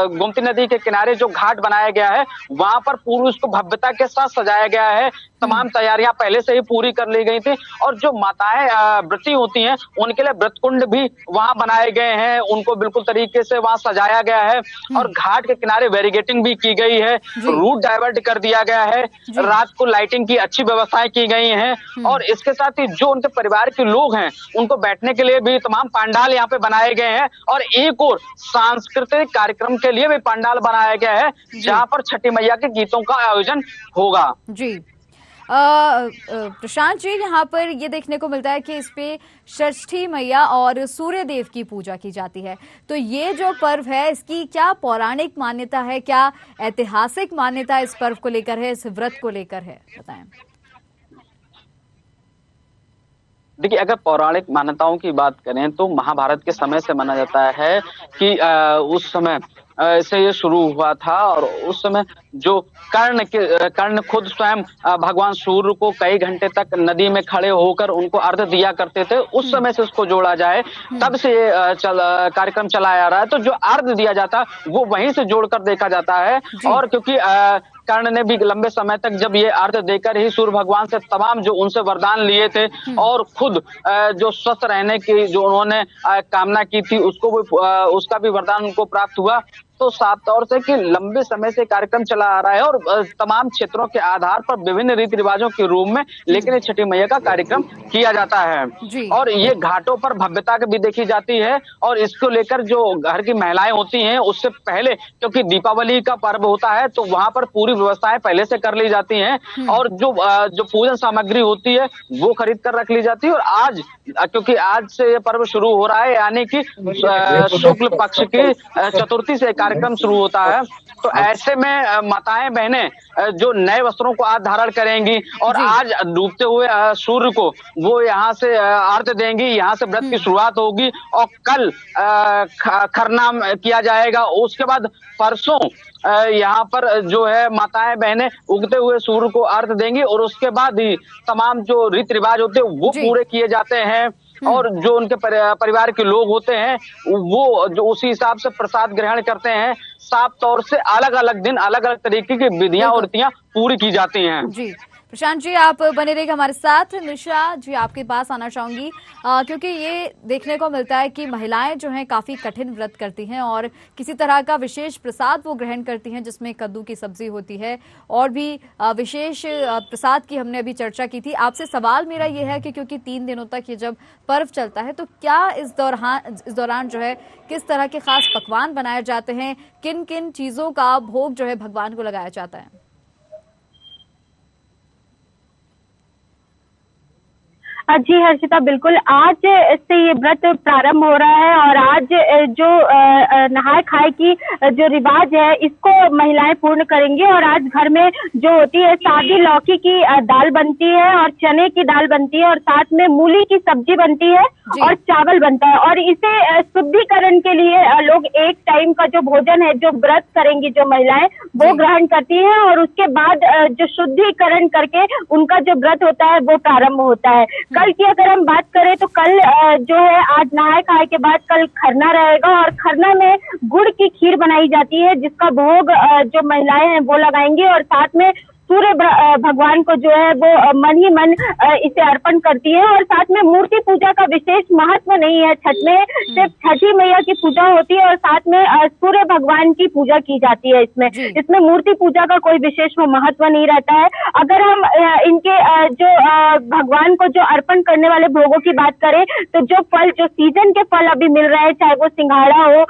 [SPEAKER 2] गोमती नदी के किनारे जो घाट बनाया गया है वहां पर पूरी उसको भव्यता के साथ सजाया गया है। तमाम तैयारियां पहले से ही पूरी कर ली गई थी और जो माताएं व्रती होती हैं उनके लिए व्रत कुंड भी वहां बनाए गए हैं, उनको बिल्कुल तरीके से वहां सजाया गया है। और घाट के किनारे बैरिकेडिंग भी की गई है, रूट डाइवर्ट कर दिया गया है, रात को लाइटिंग की अच्छी व्यवस्थाएं की गई हैं। और इसके साथ ही जो उनके परिवार के लोग हैं उनको बैठने के लिए भी तमाम पंडाल यहाँ पे बनाए गए हैं। और एक और सांस्कृतिक कार्यक्रम के लिए भी पंडाल बनाया गया है जहां पर छठी मैया के गीतों का आयोजन होगा।
[SPEAKER 1] जी प्रशांत जी, यहाँ पर ये देखने को मिलता है कि इस पे षष्ठी मैया और सूर्य देव की पूजा की जाती है। तो ये जो पर्व है इसकी क्या पौराणिक मान्यता है, क्या ऐतिहासिक मान्यता इस पर्व को लेकर है, इस व्रत को लेकर है, बताएं।
[SPEAKER 2] देखिए, अगर पौराणिक मान्यताओं की बात करें तो महाभारत के समय से माना जाता है कि उस समय से ये शुरू हुआ था। और उस समय जो कर्ण खुद स्वयं भगवान सूर्य को कई घंटे तक नदी में खड़े होकर उनको अर्घ्य दिया करते थे, उस समय से उसको जोड़ा जाए तब से ये कार्यक्रम चलाया आ रहा है। तो जो अर्घ्य दिया जाता वो वहीं से जोड़कर देखा जाता है। और क्योंकि कर्ण ने भी लंबे समय तक जब ये अर्घ्य देकर ही सूर्य भगवान से तमाम जो उनसे वरदान लिए थे और खुद जो स्वस्थ रहने की जो उन्होंने कामना की थी उसको भी उसका भी वरदान उनको प्राप्त हुआ। तो साफ तौर से कि लंबे समय से कार्यक्रम चला आ रहा है और तमाम क्षेत्रों के आधार पर विभिन्न रीति रिवाजों के रूप में लेकिन छठी मैया का कार्यक्रम किया जाता है। और ये घाटों पर भव्यता भी देखी जाती है और इसको लेकर जो घर की महिलाएं होती हैं उससे पहले, क्योंकि दीपावली का पर्व होता है तो वहां पर पूरी व्यवस्थाएं पहले से कर ली जाती हैं और जो पूजन सामग्री होती है वो खरीद कर रख ली जाती है। और आज क्योंकि आज से ये पर्व शुरू हो रहा है, यानी कि शुक्ल पक्ष की चतुर्थी से कार्यक्रम शुरू होता है, तो ऐसे में माताएं बहनें जो नए वस्त्रों को आज धारण करेंगी और आज डूबते हुए सूर्य को वो यहाँ से अर्घ्य देंगी, यहाँ से व्रत की शुरुआत होगी और कल खरना किया जाएगा। उसके बाद परसों यहाँ पर जो है माताएं बहनें उगते हुए सूर्य को अर्घ्य देंगी और उसके बाद ही तमाम जो रीति रिवाज होते हैं वो पूरे किए जाते हैं और जो उनके परिवार के लोग होते हैं वो जो उसी हिसाब से प्रसाद ग्रहण करते हैं। साफ तौर से अलग अलग दिन अलग अलग तरीके की विधियां और रीतियां पूरी की जाती हैं।
[SPEAKER 1] जी प्रशांत जी आप बने रहिए हमारे साथ। निशा जी आपके पास आना चाहूंगी क्योंकि ये देखने को मिलता है कि महिलाएं जो हैं काफी कठिन व्रत करती हैं और किसी तरह का विशेष प्रसाद वो ग्रहण करती हैं जिसमें कद्दू की सब्जी होती है और भी विशेष प्रसाद की हमने अभी चर्चा की थी। आपसे सवाल मेरा ये है कि क्योंकि 3 दिनों तक ये जब पर्व चलता है तो क्या इस दौरान जो है किस तरह के खास पकवान बनाए जाते हैं, किन किन चीजों का भोग जो है भगवान को लगाया जाता है?
[SPEAKER 3] जी हर्षिता, बिल्कुल आज से ये व्रत प्रारंभ हो रहा है और आज जो नहाय खाए की जो रिवाज है इसको महिलाएं पूर्ण करेंगी। और आज घर में जो होती है सादी लौकी की दाल बनती है और चने की दाल बनती है और साथ में मूली की सब्जी बनती है और चावल बनता है। और इसे शुद्धिकरण के लिए लोग एक टाइम का जो भोजन है जो व्रत करेंगी जो महिलाएं वो ग्रहण करती है और उसके बाद जो शुद्धिकरण करके उनका जो व्रत होता है वो प्रारंभ होता है। कल की अगर हम बात करें तो कल जो है आज नहाए खाए के बाद कल खरना रहेगा और खरना में गुड़ की खीर बनाई जाती है जिसका भोग जो महिलाएं हैं वो लगाएंगी और साथ में सूर्य भगवान को जो है वो मन ही मन इसे अर्पण करती है। और साथ में मूर्ति पूजा का विशेष महत्व नहीं है छठ में, सिर्फ छठी मैया की पूजा होती है और साथ में सूर्य भगवान की पूजा की जाती है। इसमें मूर्ति पूजा का कोई विशेष महत्व नहीं रहता है। अगर हम इनके जो भगवान को जो अर्पण करने वाले भोगों की बात करें तो जो फल जो सीजन के फल अभी मिल रहे हैं, चाहे वो सिंघाड़ा हो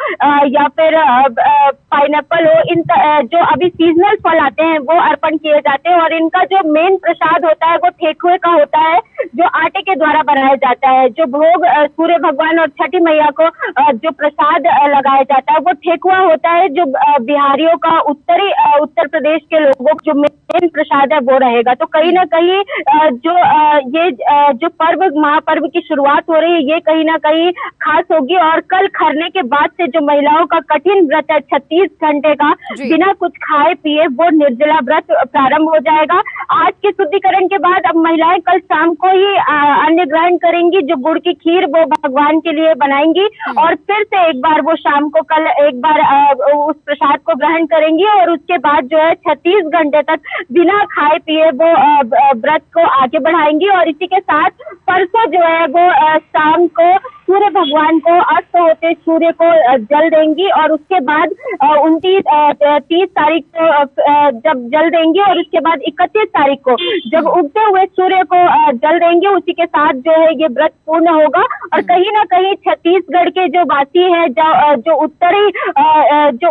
[SPEAKER 3] या फिर पाइनएप्पल हो, इन जो अभी सीजनल फल आते हैं वो अर्पण किए जाते हैं। और इनका जो मेन प्रसाद होता है वो ठेकुए का होता है जो आटे के द्वारा बनाया जाता है। जो भोग सूर्य भगवान और छठी मैया को जो प्रसाद लगाया जाता है वो ठेकुआ होता है जो बिहारियों का उत्तर प्रदेश के लोगों को जो मेन प्रसाद है वो रहेगा। तो कहीं ना कहीं जो ये जो पर्व महापर्व की शुरुआत हो रही है ये कहीं ना कहीं खास होगी। और कल खरने के बाद से जो महिलाओं का कठिन व्रत है 36 घंटे का बिना कुछ खाए पिए वो निर्जला व्रत प्रारंभ हो जाएगा। आज के शुद्धिकरण के बाद अब महिलाएं कल शाम को ही अन्न ग्रहण करेंगी। जो गुड़ की खीर वो भगवान के लिए बनाएंगी और फिर से एक बार वो शाम को कल एक बार उस प्रसाद को ग्रहण करेंगी और उसके बाद जो है 36 घंटे तक बिना खाए पिए वो व्रत को आगे बढ़ाएंगी। और इसी के साथ परसों जो है वो शाम को सूर्य भगवान को अस्त होते सूर्य को जल देंगी और उसके बाद 30 तारीख को जब जल देंगे और उसके बाद 31 तारीख को जब उगते हुए सूर्य को जल देंगे उसी के साथ जो है ये व्रत पूर्ण होगा। और कहीं ना कहीं छत्तीसगढ़ के जो वासी हैं जो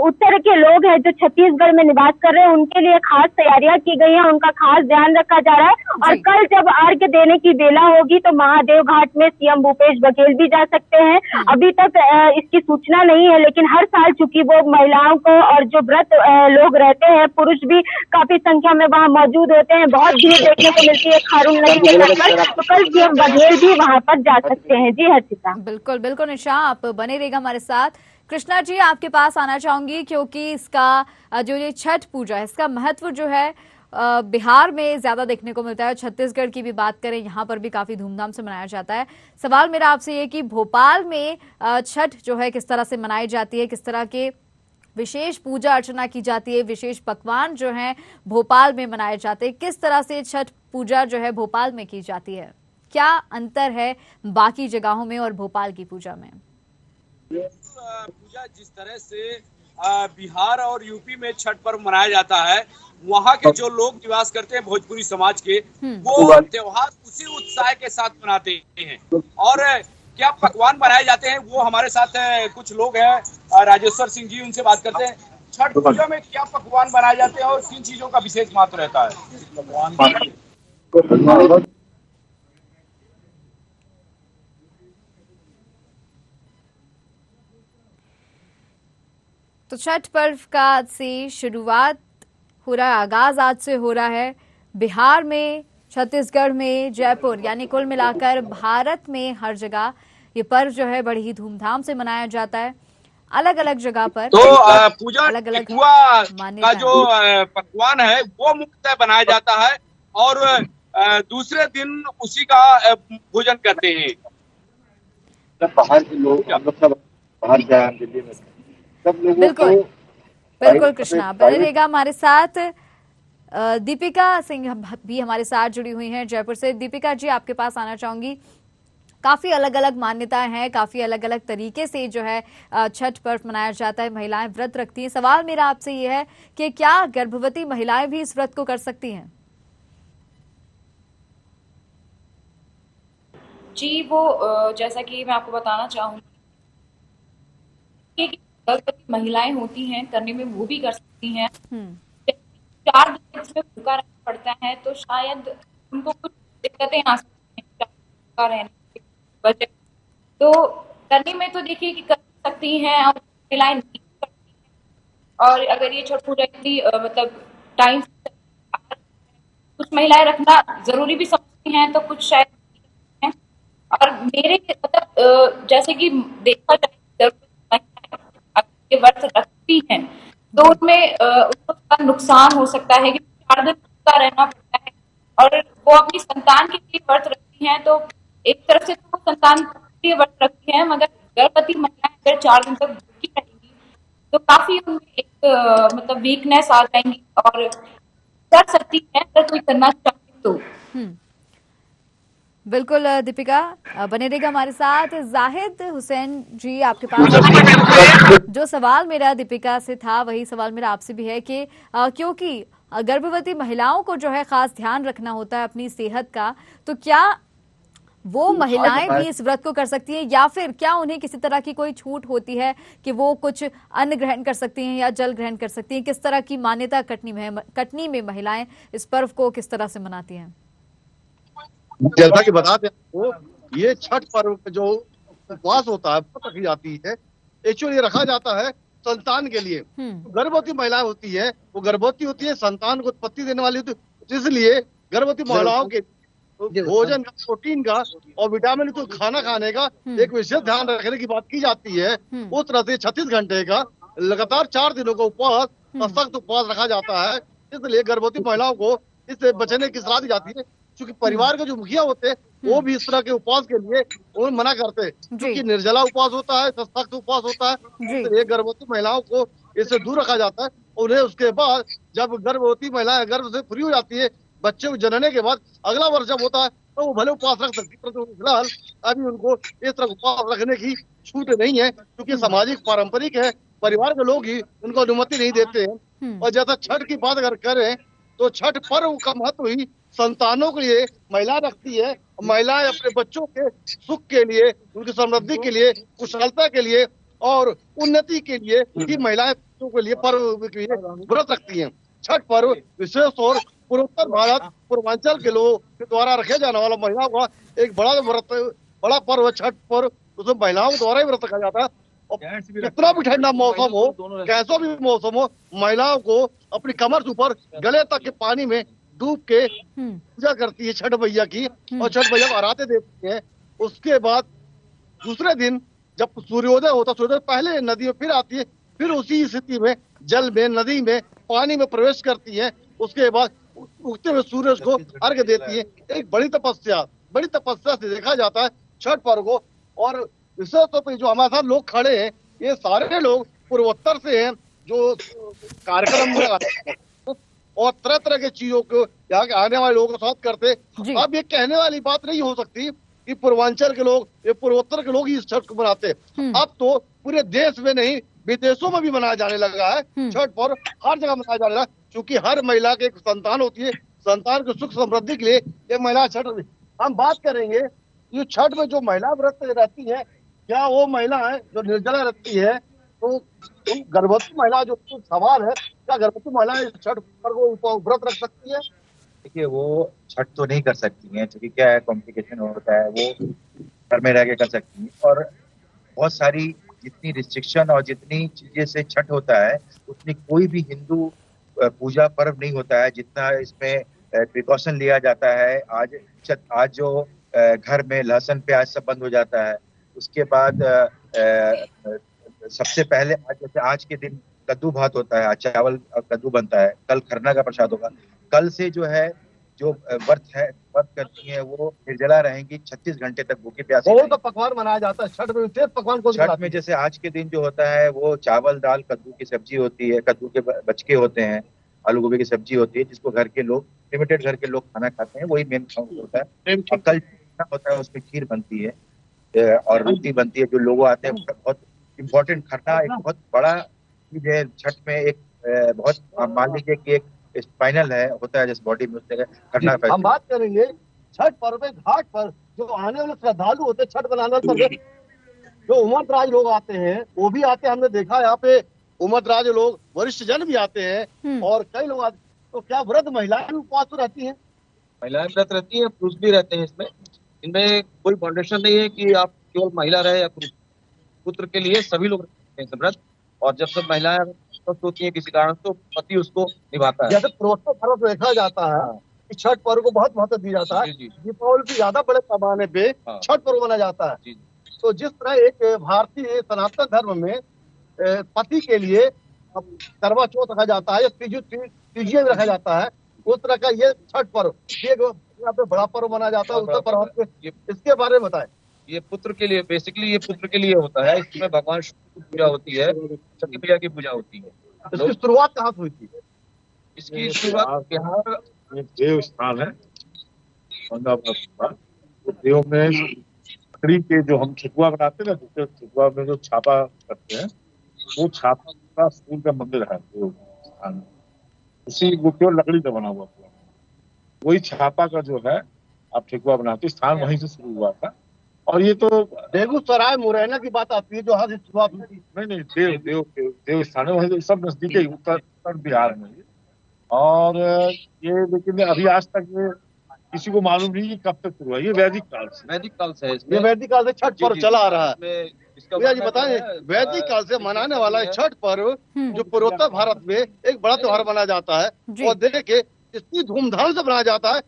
[SPEAKER 3] उत्तर के लोग हैं जो छत्तीसगढ़ में निवास कर रहे हैं उनके लिए खास तैयारियां की गई हैं, उनका खास ध्यान रखा जा रहा है। और कल जब अर्घ्य देने की बेला होगी तो महादेव घाट में सीएम भूपेश बघेल भी जा सकते हैं। अभी तक इसकी सूचना नहीं है लेकिन हर साल चूंकि वो महिलाओं को और जो व्रत लोग रहते हैं पुरुष भी काफी संख्या में वहाँ मौजूद होते हैं, बहुत भीड़ देखने को मिलती है खारून नदी के तट पर, तो कल सीएम बघेल भी वहाँ पर जा सकते हैं। जी हर्षिता,
[SPEAKER 1] बिल्कुल बिल्कुल निशा आप बने रहेगा हमारे साथ। कृष्णा जी आपके पास आना चाहूंगी क्योंकि इसका जो ये छठ पूजा है इसका महत्व जो है बिहार में ज्यादा देखने को मिलता है। छत्तीसगढ़ की भी बात करें यहाँ पर भी काफी धूमधाम से मनाया जाता है। सवाल मेरा आपसे ये कि भोपाल में छठ जो है किस तरह से मनाई जाती है, किस तरह के विशेष पूजा अर्चना की जाती है, विशेष पकवान जो हैं भोपाल में मनाए जाते हैं, किस तरह से छठ पूजा जो है भोपाल में की जाती है, क्या अंतर है बाकी जगहों में और भोपाल की पूजा में?
[SPEAKER 10] पूजा जिस तरह से बिहार और यूपी में छठ पर्व मनाया जाता है, वहाँ के जो लोग निवास करते हैं भोजपुरी समाज के, वो त्योहार उसी उत्साह के साथ मनाते हैं। और क्या पकवान बनाए जाते हैं वो हमारे साथ कुछ लोग हैं, राजेश्वर सिंह जी, उनसे बात करते हैं। छठ पूजा में क्या पकवान बनाए जाते हैं और किन चीजों का विशेष महत्व रहता है?
[SPEAKER 1] तो छठ पर्व का आज से शुरुआत हो रहा है, आगाज आज से हो रहा है। बिहार में, छत्तीसगढ़ में, जयपुर, यानी कुल मिलाकर भारत में हर जगह ये पर्व जो है बड़ी ही धूमधाम से मनाया जाता है। अलग अलग जगह पर
[SPEAKER 10] तो पूजा
[SPEAKER 1] अलग अलग
[SPEAKER 10] का जो पकवान है वो मुख्यतः बनाया जाता है और दूसरे दिन उसी का भोजन करते हैं।
[SPEAKER 7] बाहर के लोग हम लोग सब बाहर जाए दिल्ली में, सब लोगों
[SPEAKER 1] बिल्कुल बिल्कुल कृष्णा बने रहेगा हमारे साथ। दीपिका सिंह भी हमारे साथ जुड़ी हुई हैं जयपुर से। दीपिका जी, आपके पास आना चाहूंगी। काफी अलग अलग मान्यताएं हैं, काफी अलग अलग तरीके से जो है छठ पर्व मनाया जाता है, महिलाएं व्रत रखती हैं। सवाल मेरा आपसे ये है कि क्या गर्भवती महिलाएं भी इस व्रत को कर सकती हैं?
[SPEAKER 4] जी, वो जैसा कि मैं आपको बताना चाहूंगी कि गर्भवती महिलाएं होती हैं, करने में वो भी कर सकती हैं। 4 दिन इसमें भूखा रहना पड़ता है, तो शायद उनको कुछ दिक्कतें आ सकती हैं भूखा रहने की वजह। तो करने में तो देखिए कि कर सकती हैं और महिलाएं नहीं करती हैं। और अगर ये छठ पूजा इतनी मतलब टाइम से कुछ महिलाएं रखना जरूरी भी समझती हैं, तो कुछ शायद हैं। और मेरे मतलब जैसे कि देखा जाए ये व्रत रखती हैं तो उनमें उसका नुकसान हो सकता है कि 4 दिन भूखा रहना पड़ता है। और वो अपनी संतान के लिए व्रत रखती हैं, तो एक तरफ से तो संतान के लिए व्रत रखती हैं, मगर गर्भवती महिलाएं अगर 4 दिन तक भूखी रहेंगी तो काफी उनमें एक मतलब वीकनेस आ जाएंगी और कर सकती है अगर कोई करना चाहे तो।
[SPEAKER 1] बिल्कुल दीपिका, बने रहेगा हमारे साथ। जाहिद हुसैन जी, आपके पास जो सवाल मेरा दीपिका से था वही सवाल मेरा आपसे भी है कि क्योंकि गर्भवती महिलाओं को जो है खास ध्यान रखना होता है अपनी सेहत का, तो क्या वो महिलाएं भी इस व्रत को कर सकती हैं या फिर क्या उन्हें किसी तरह की कोई छूट होती है कि वो कुछ अन्न ग्रहण कर सकती हैं या जल ग्रहण कर सकती हैं? किस तरह की मान्यता कटनी में महिलाएं इस पर्व को किस तरह से मनाती हैं?
[SPEAKER 9] जैसा कि बताते हैं ये छठ पर्व जो उपवास होता है रखी जाती है, एक्चुअली रखा जाता है संतान के लिए। गर्भवती महिलाएं होती है, वो गर्भवती होती है, संतान को उत्पत्ति देने वाली होती है, इसलिए गर्भवती महिलाओं के भोजन का, प्रोटीन का और विटामिन तो खाना खाने का एक विशेष ध्यान रखने की बात की जाती है। उस तरह से 36 घंटे का लगातार 4 दिनों का उपवास, सख्त उपवास रखा जाता है। इसलिए गर्भवती महिलाओं को इससे बचने की सलाह दी जाती है, क्योंकि परिवार के जो मुखिया होते हैं वो भी इस तरह के उपवास के लिए वो मना करते हैं, क्योंकि निर्जला उपवास होता है, सख्त उपवास होता है। इसलिए गर्भवती महिलाओं को इससे दूर रखा जाता है। उन्हें उसके बाद जब गर्भवती महिलाएं गर्भ से फ्री हो जाती है, बच्चे को जनने के बाद अगला वर्ष जब होता है तो वो भले उपवास रख सकती है, परंतु फिलहाल अभी उनको इस तरह उपवास रखने की छूट नहीं है, क्योंकि सामाजिक पारंपरिक है, परिवार के लोग ही उनको अनुमति नहीं देते हैं। और जैसा छठ की बात अगर करें तो छठ पर्व का महत्व ही संतानों के लिए महिला रखती है। महिलाएं अपने बच्चों के सुख के लिए, उनकी समृद्धि के लिए, कुशलता के लिए और उन्नति के लिए ही महिलाएं बच्चों के लिए पर्व के लिए व्रत रखती हैं। छठ पर्व विशेष तौर पूर्वोत्तर भारत, पूर्वांचल के लोगों के द्वारा रखे जाने वाला महिलाओं का एक बड़ा पर्व है छठ पर्व। उसमें महिलाओं द्वारा ही व्रत रखा जाता है। और कितना भी ठंडा मौसम हो, कैसा भी मौसम हो, महिलाओं को अपनी कमर से ऊपर गले तक के पानी में डूब के पूजा करती है छठ मैया की, और छठ मैया को आराधना देती है। उसके बाद दूसरे दिन जब सूर्योदय होता है, सूर्योदय पहले नदी में फिर आती है, फिर उसी स्थिति में जल में, नदी में, पानी में प्रवेश करती है। उसके बाद उगते हुए सूरज को अर्घ्य देती है। एक बड़ी तपस्या से देखा जाता है छठ पर्व को। और विशेष तौर पर जो हमारे साथ लोग खड़े हैं, ये सारे लोग पूर्वोत्तर से हैं, जो कार्यक्रम में आते हैं और तरह तरह के चीजों को यहाँ के आने वाले लोगों के साथ करते। अब ये कहने वाली बात नहीं हो सकती कि पूर्वांचल के लोग, ये पूर्वोत्तर के लोग ही इस छठ को मनाते हैं। अब तो पूरे देश में नहीं, विदेशों में भी मनाया जाने लगा है छठ पर्व, हर जगह मनाया जाने लगा, क्योंकि हर महिला के एक संतान होती है, संतान की सुख समृद्धि के लिए ये महिला छठ। हम बात करेंगे ये छठ में जो महिला व्रत रहती है, क्या वो महिला है जो निर्जला रहती है, तो गर्भवती महिला जो सवाल है, क्या गर्भवती महिला छठ पर्व को व्रत रख सकती है?
[SPEAKER 12] देखिए वो छठ तो नहीं कर सकती हैं, क्योंकि क्या है कॉम्प्लिकेशन होता है, वो घर में रह के कर सकती हैं। और बहुत सारी जितनी रिस्ट्रिक्शन और जितनी चीजें से छठ होता है उतनी कोई भी हिंदू पूजा पर्व नहीं होता है जितना इसमें प्रिकॉशन लिया जाता है। आज जो घर में लहसुन प्याज सब बंद हो जाता है, उसके बाद सबसे पहले आज के दिन कद्दू भात होता है, आज चावल कद्दू बनता है, कल खरना का प्रसाद होगा। कल से जो है जो व्रत करती हैं वो निर्जला रहेंगी, 36 घंटे तक भूखे प्यासे।
[SPEAKER 9] बहुत पकवान मनाया जाता है छठ में, विशेष पकवान को
[SPEAKER 12] छठ में जैसे आज के दिन जो होता है वो चावल दाल कद्दू की सब्जी होती है, कद्दू के बचके होते हैं, आलू गोभी की सब्जी होती है, जिसको घर के लोग लिमिटेड घर के लोग खाना खाते हैं, वही मेन होता है। और कल होता है उसमें खीर बनती है और रोटी बनती है, जो लोग आते हैं। बहुत इम्पोर्टेंट खरना एक बहुत बड़ा चीज है छठ में। एक बहुत मान लीजिए कि एक स्पाइनल है होता है जिस बॉडी में, उससे खरना।
[SPEAKER 9] हम बात करेंगे छठ पर्व में घाट पर जो आने वाले श्रद्धालु होते हैं छठ बनाने वाले, जो उम्रदराज लोग आते हैं वो भी आते हैं, हमने देखा यहाँ पे उम्रदराज लोग, वरिष्ठ जन भी आते हैं और कई लोग आते। तो क्या व्रत महिलाएं भी उपवास रहती हैं?
[SPEAKER 7] महिलाएं व्रत रहती है, पुरुष भी रहते हैं। इनमें कोई फाउंडेशन नहीं है कि आप केवल महिला रहे या पुरुष। पुत्र के लिए सभी लोग रखते हैं व्रत, और जब सब महिलाएं स्वस्थ होती है किसी कारण तो पति उसको निभाता है।
[SPEAKER 9] जैसे पुरुषों पर्व देखा जाता है कि छठ पर्व को बहुत महत्व दिया जाता है, दीपावली की ज्यादा बड़े पैमाने पे छठ पर्व मनाया जाता है। तो जिस तरह एक भारतीय सनातन धर्म में पति के लिए करवा चौथ रखा जाता है या तीजिया भी रखा जाता है, उस तरह का ये छठ पर्व यहाँ पे बड़ा पर्व मनाया जाता है उत्तर प्रदेश में। इसके बारे में बताएं।
[SPEAKER 7] ये पुत्र के लिए, बेसिकली ये पुत्र के लिए होता है। इसमें भगवान शिव की पूजा होती है, छठी मैया की पूजा होती है।
[SPEAKER 9] इसकी शुरुआत कहाँ से हुई थी?
[SPEAKER 7] इसकी शुरुआत बिहार
[SPEAKER 6] देव स्थान है, देव में लकड़ी के जो हम ठेकुआ बनाते हैं ना, ठेकुआ में जो छापा करते हैं, वो छापा का स्कूल का मंदिर है देव स्थान, उसी वो केवल लकड़ी का बना हुआ पूरा, वही छापा का जो है आप ठेकुआ बनाते स्थान वहीं से शुरू हुआ था। और ये तो
[SPEAKER 9] बेगूसराय मुरैना की बात आती है जो हाथ शुरुआत हुई थी।
[SPEAKER 6] नहीं, देव स्थान है, वहीं सब नजदीक ही उत्तर बिहार में। और ये लेकिन अभी आज तक ये किसी को मालूम नहीं कि कब तक शुरू हुआ। ये वैदिक काल से
[SPEAKER 9] ये वैदिक काल से छठ पर्व चला आ रहा है। भैया जी बताएं, वैदिक काल से मनाने वाला छठ पर्व जो पूर्वोत्तर भारत में एक बड़ा त्योहार मनाया जाता है, और देखे इतनी धूमधाम से मनाया जाता है।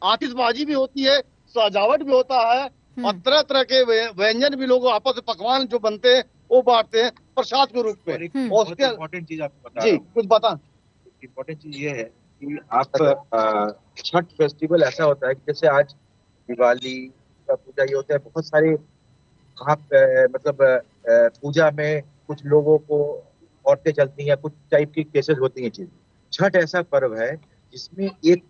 [SPEAKER 9] आतिशबाजी भी होती है, सजावट भी होता है, और तरह तरह के व्यंजन भी लोग आपस में पकवान जो बनते हैं वो बांटते हैं प्रसाद के रूप में। और उसके
[SPEAKER 12] इम्पोर्टेंट चीज आपको बता
[SPEAKER 9] जी कुछ बता।
[SPEAKER 12] इम्पोर्टेंट चीज ये है कि आप छठ फेस्टिवल ऐसा होता है कि जैसे आज दिवाली का पूजा ये होता है, बहुत सारे मतलब पूजा में कुछ लोगों को औरतें चलती हैं, कुछ टाइप की केसेस होती हैं। चीज छठ ऐसा पर्व है जिसमें एक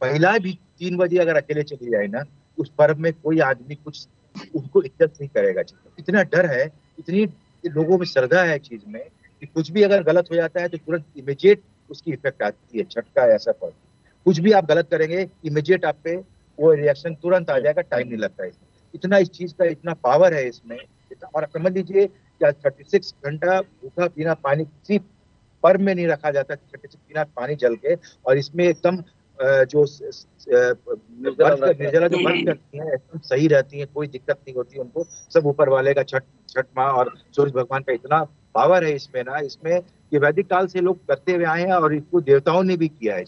[SPEAKER 12] महिला भी 3 बजे अगर अकेले चली जाए ना, उस पर्व में कोई आदमी कुछ उनको इज्जत नहीं करेगा। इतना डर है, इतनी लोगों में श्रद्धा है चीज में कि कुछ भी अगर गलत हो जाता है तो तुरंत इमीडिएट उसकी इफेक्ट आती है। छठ का ऐसा पर्व, कुछ भी आप गलत करेंगे इमीडिएट आप पे वो रिएक्शन तुरंत आ जाएगा, टाइम नहीं लगता है। इतना इस चीज का इतना पावर है इसमें। और समझ लीजिए क्या 36 घंटा भूखा पीना पानी किसी पर्व में नहीं रखा जाता। 36 बिना पानी जल के, और इसमें एकदम जो निर्जला जो व्रत करती हैं एकदम सही रहती हैं, कोई दिक्कत नहीं होती उनको। सब ऊपर वाले का छठ माँ और सूर्य भगवान का इतना पावर है इसमें ना, इसमें ये वैदिक काल से लोग करते हुए आए हैं और इसको देवताओं ने भी किया है।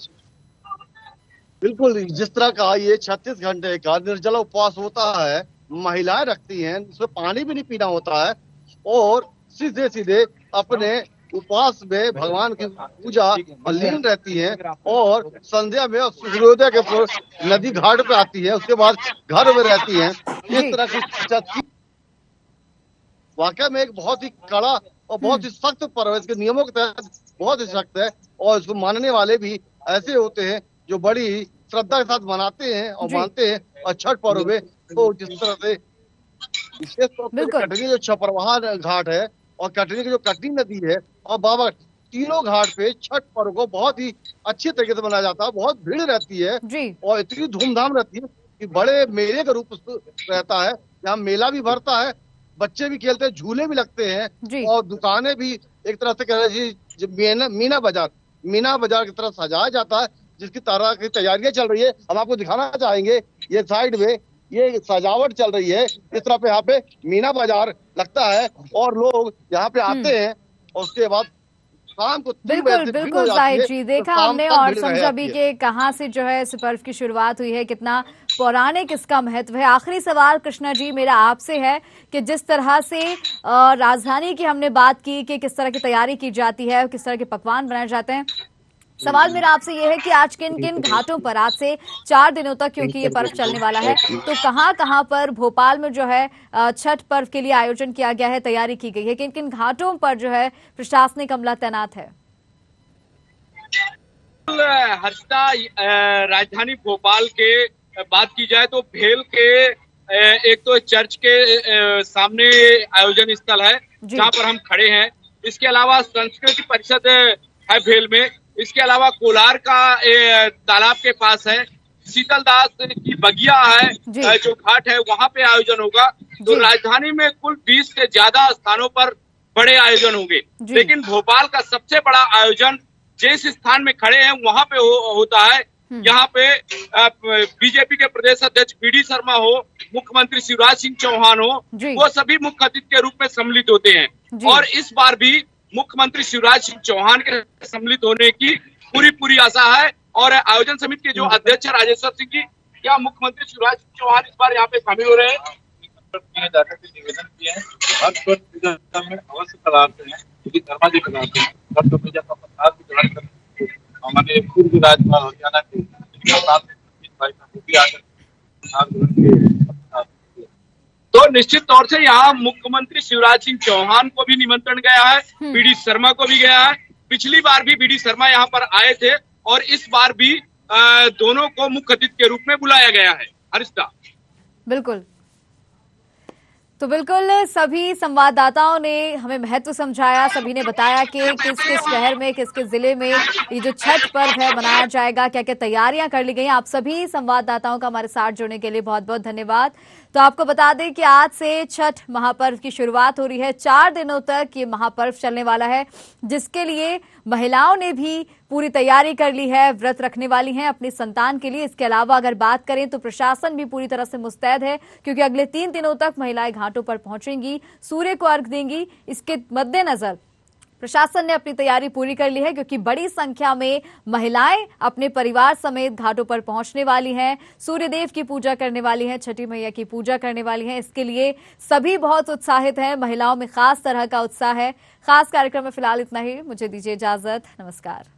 [SPEAKER 9] बिल्कुल, जिस तरह का ये 36 घंटे का निर्जला उपवास होता है, महिलाएं रखती हैं, उसमें पानी भी नहीं पीना होता है, और सीधे सीधे अपने उपवास में भगवान की पूजा लीन रहती हैं, और संध्या में सूर्योदय के नदी घाट पे आती है, उसके बाद घर में रहती हैं। इस तरह की वाकई में एक बहुत ही कड़ा और बहुत ही सख्त पर्व है, इसके नियमों के तहत बहुत ही सख्त है, और इसको मानने वाले भी ऐसे होते हैं जो बड़ी श्रद्धा के साथ मनाते हैं और मानते हैं। और छठ पर्व में तो जिस तरह से विशेष तौर पर कटनी जो छपरवाह घाट है, और कटनी की जो कटनी नदी है और बाबा, तीनों घाट पे छठ पर्व को बहुत ही अच्छी तरीके से मनाया जाता है। बहुत भीड़ रहती है और इतनी धूमधाम रहती है कि बड़े मेले का रूप रहता है। यहाँ मेला भी भरता है, बच्चे भी खेलते हैं, झूले भी लगते हैं और दुकानें भी एक तरह से कह रहे हैं मीना बाजार की तरह सजाया जाता है, जिसकी तरह की तैयारियां चल रही है। हम आपको दिखाना चाहेंगे, ये साइड में ये सजावट चल रही है, इस तरह पे यहाँ पे मीना बाजार लगता है और लोग यहाँ पे आते हैं और उसके बाद शाम को
[SPEAKER 1] बिल्कुल जाहिद जी, देखा हमने और समझा भी कि कहाँ से जो है इस पर्व की शुरुआत हुई है, कितना पौराणिक इसका महत्व है। आखिरी सवाल कृष्णा जी मेरा आपसे है कि जिस तरह से राजधानी की हमने बात की कि किस तरह की तैयारी की जाती है, किस तरह के पकवान बनाए जाते हैं, सवाल मेरा आपसे ये है कि आज किन किन घाटों पर, आज से 4 दिनों तक क्योंकि ये पर्व चलने वाला है, तो कहाँ पर भोपाल में जो है छठ पर्व के लिए आयोजन किया गया है, तैयारी की गई है, किन किन घाटों पर जो है प्रशासनिक अमला तैनात है?
[SPEAKER 10] हर्षिता, राजधानी भोपाल के बात की जाए तो भेल के एक तो चर्च के सामने आयोजन स्थल है जहाँ पर हम खड़े हैं। इसके अलावा संस्कृति परिषद है भेल में। इसके अलावा कोलार का तालाब के पास है, शीतलदास की बगिया है जो घाट है, वहां पे आयोजन होगा। तो राजधानी में कुल 20 से ज्यादा स्थानों पर बड़े आयोजन होंगे, लेकिन भोपाल का सबसे बड़ा आयोजन जिस स्थान में खड़े हैं वहां पे होता है। यहाँ पे बीजेपी के प्रदेश अध्यक्ष बीडी शर्मा हो, मुख्यमंत्री शिवराज सिंह चौहान हो, वो सभी मुख्य अतिथि के रूप में सम्मिलित होते हैं। और इस बार भी मुख्यमंत्री शिवराज सिंह चौहान के सम्मिलित होने की पूरी आशा है। और आयोजन समिति के जो अध्यक्ष राजेश्वर सिंह जी, क्या मुख्यमंत्री शिवराज सिंह चौहान इस बार यहाँ पे शामिल हो रहे हैं?
[SPEAKER 6] निवेदन किए हैं, अवश्य कराते हैं क्योंकि धर्मा जी कराते हैं। पूजा का प्रसाद भी ग्रहण करते हैं। हमारे पूर्व राज्यपाल हरियाणा के
[SPEAKER 10] तो निश्चित तौर से यहाँ मुख्यमंत्री शिवराज सिंह चौहान को भी निमंत्रण गया है, बीडी शर्मा को भी गया है। पिछली बार भी बीडी शर्मा यहाँ पर आए थे और इस बार भी दोनों को मुख्य अतिथि के रूप में बुलाया गया है। हरिष्ठा,
[SPEAKER 1] बिल्कुल, तो बिल्कुल सभी संवाददाताओं ने हमें महत्व समझाया, सभी ने बताया कि किस किस शहर में, किस किस जिले में ये जो छठ पर्व है मनाया जाएगा, क्या क्या तैयारियां कर ली गई। आप सभी संवाददाताओं का हमारे साथ जुड़ने के लिए बहुत बहुत धन्यवाद। तो आपको बता दें कि आज से छठ महापर्व की शुरुआत हो रही है। 4 दिनों तक ये महापर्व चलने वाला है, जिसके लिए महिलाओं ने भी पूरी तैयारी कर ली है, व्रत रखने वाली हैं अपनी संतान के लिए। इसके अलावा अगर बात करें तो प्रशासन भी पूरी तरह से मुस्तैद है, क्योंकि अगले 3 दिनों तक महिलाएं घाटों पर पहुंचेंगी, सूर्य को अर्घ्य देंगी। इसके मद्देनजर प्रशासन ने अपनी तैयारी पूरी कर ली है, क्योंकि बड़ी संख्या में महिलाएं अपने परिवार समेत घाटों पर पहुंचने वाली हैं, सूर्यदेव की पूजा करने वाली हैं, छठी मैया की पूजा करने वाली हैं। इसके लिए सभी बहुत उत्साहित हैं, महिलाओं में खास तरह का उत्साह है। खास कार्यक्रम में फिलहाल इतना ही, मुझे दीजिए इजाजत, नमस्कार।